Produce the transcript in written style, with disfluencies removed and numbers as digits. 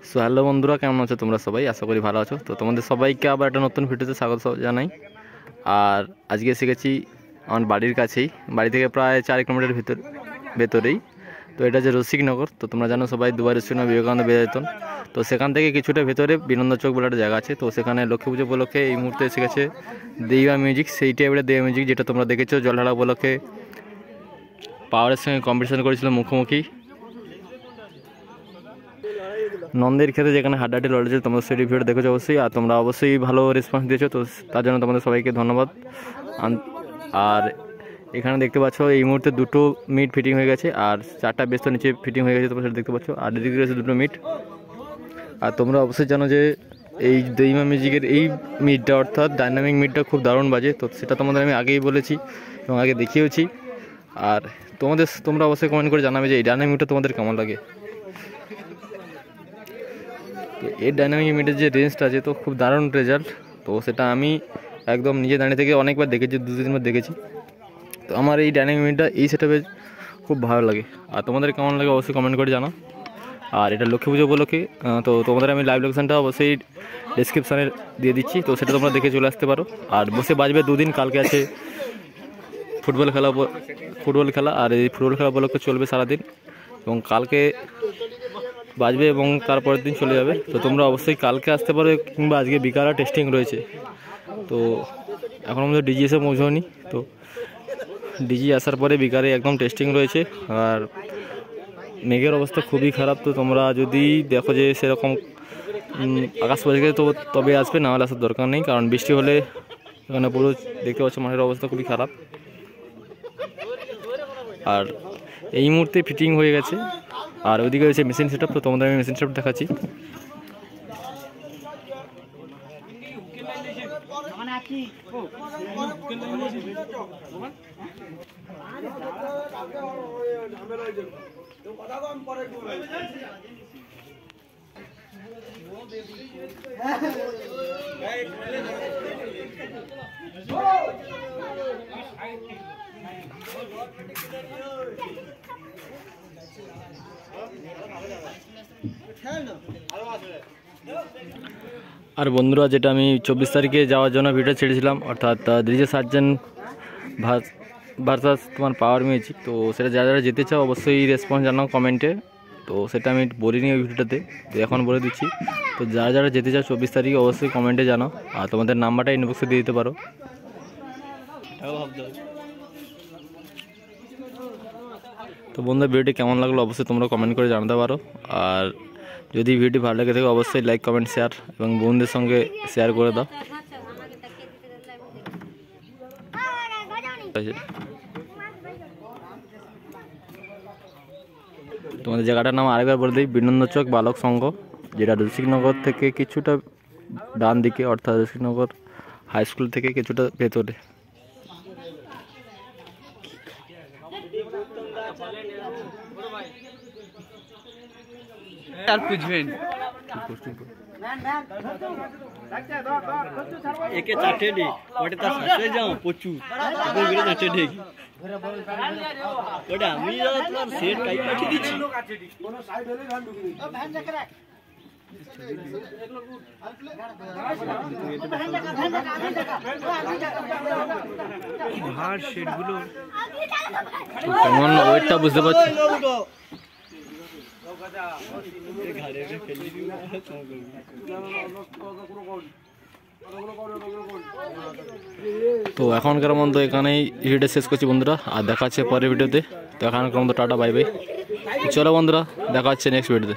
So hello বন্ধুরা, কেমন আছো তোমরা সবাই? আশা করি ভালো আছো। তো তোমাদের সবাইকে আবার একটা নতুন ভিডিওতে স্বাগত জানাই। আর আজকে এসে গেছি আমার বাড়ির কাছেই, বাড়ি থেকে প্রায় 4 কিলোমিটার ভেতরেই। তো এটা যে রসিকনগর, তো তোমরা জানো সবাই দুবার রসিকনগর বিবেকানন্দ বেতন। তো সেখান থেকে কিছুটা ভেতরে বিনন্দ চক বলে একটা জায়গা আছে। তো সেখানে লক্ষ্মী পুজো উপলক্ষে এই মুহূর্তে এসে গেছে দেইবা মিউজিক। সেইটাই এবারে দেইবা মিউজিক, যেটা তোমরা দেখেছো জলঢালা উপলক্ষে পাওয়ারের সঙ্গে কম্পিটিশন করেছিল মুখোমুখি নন্দের ক্ষেত্রে, যেখানে হাড্ডাহাড্ডি লড়েছে। তোমরা সেই ভিডিও দেখেছো অবশ্যই, আর তোমরা অবশ্যই ভালো রেসপন্স দিয়েছো, তো তার জন্য তোমাদের সবাইকে ধন্যবাদ। আর এখানে দেখতে পাচ্ছ এই মুহূর্তে 2টো মিট ফিটিং হয়ে গেছে, আর 4টা বেস তো নিচে ফিটিং হয়ে গেছে, তোমরা সেটা দেখতে পাচ্ছ। আর এদিকে রয়েছে 2টো মিট। আর তোমরা অবশ্যই জানো যে এই দেইমা মিউজিকের এই মিটটা অর্থাৎ ডাইনামিক মিটটা খুব দারুণ বাজে। তো সেটা তোমাদের আমি আগেই বলেছি এবং আগে দেখিয়েওছি। আর তোমরা অবশ্যই কমেন্ট করে জানাবে যে এই ডাইনামিক মিটটা তোমাদের কেমন লাগে। তো এর ডাইনামিক মিটার যে রেঞ্জটা আছে, তো খুব দারুণ রেজাল্ট। তো সেটা আমি একদম নিজে দাঁড়িয়ে থেকে অনেকবার দেখেছি, 2-3বার দেখেছি। তো আমার এই ডাইনামিক মিটারটা এই সেটআপে খুব ভালো লাগে। আর তোমাদের কেমন লাগে অবশ্যই কমেন্ট করে জানাও। আর এটা লক্ষ্মী পুজো উপলক্ষে, তো তোমাদের আমি লাইভ লোকেশনটা অবশ্যই ডেসক্রিপশানে দিয়ে দিচ্ছি, তো সেটা তোমরা দেখে চলে আসতে পারো। আর বসে বাজবে 2 দিন, কালকে আছে ফুটবল খেলা। আর এই ফুটবল খেলা উপলক্ষে চলবে সারাদিন, এবং কালকে বাজবে এবং তারপরের দিন চলে যাবে। তো তোমরা অবশ্যই কালকে আসতে পারো, কিংবা আজকে বিকালে টেস্টিং রয়েছে। তো এখন আমাদের ডিজি এসে পৌঁছায়নি, তো ডিজি আসার পরে বিকালে একদম টেস্টিং রয়েছে। আর মেঘের অবস্থা খুবই খারাপ। তো তোমরা যদি দেখো যে সেরকম আকাশ পরিষ্কার, তো তবে আসবে, না হলে আসার দরকার নেই, কারণ বৃষ্টি হলে এখানে পুরো দেখতে পাচ্ছ মাঠের অবস্থা খুবই খারাপ। আর এই মুহূর্তে ফিটিং হয়ে গেছে। আর ওইদিকে রয়েছে মেশিন সেটআপ, তো তোমাদের আমি মেশিন সেটআপ দেখাচ্ছি। আর বন্ধুরা, যেটা আমি 24 তারিখে যাওয়ার জন্য ভিডিও ছেড়েছিলাম, অর্থাৎ ডিজে সার্জেন্ট ভার্সাস তোমার পাওয়ার মিউজিক, তো সেটা যারা যারা যেতে চাও অবশ্যই রেসপন্স জানাও কমেন্টে। তো সেটা আমি বলিনি ওই ভিডিওটাতে, তো এখন বলে দিচ্ছি। তো যারা যারা যেতে চাও 24 তারিখে অবশ্যই কমেন্টে জানাও, আর তোমাদের নাম্বারটা ইনবক্সে দিয়ে দিতে পারো। তো বন্ধুরা, ভিডিওটি কেমন লাগলো অবশ্যই তোমরা কমেন্ট করে জানাতে পারো। আর যদি ভিডিওটি ভালো লাগে থাকে অবশ্যই লাইক, কমেন্ট, শেয়ার এবং বন্ধুদের সঙ্গে শেয়ার করে দাও। তোমাদের জায়গাটার নাম আরেকবার বলে দিই, বিনন্দ চক বালক সংঘ, যেটা রসিকনগর থেকে কিছুটা ডান দিকে, অর্থাৎ রসিকনগর হাই স্কুল থেকে কিছুটা ভেতরে। আর বুঝবেন একে চাটে নি ওটা তার সাথে যাও প্রচুর ওগুলো চাটে নি ওটা আমি তোমার সেট টাইপ পাঠিয়ে দিচ্ছি কোন সাইড হলে ধান ঢুকে দিই ভ্যান দেখে রাখ ভার সেটগুলো কেমন ওয়েটটা বুঝতে পারছি। তো এখনকার মতো এখানেই ভিডিওটা শেষ করছি বন্ধুরা, আর দেখা হচ্ছে পরের ভিডিওতে। তো এখনকার মতো টাটা, বাই বাই। চলো বন্ধুরা, দেখা হচ্ছে নেক্সট ভিডিওতে।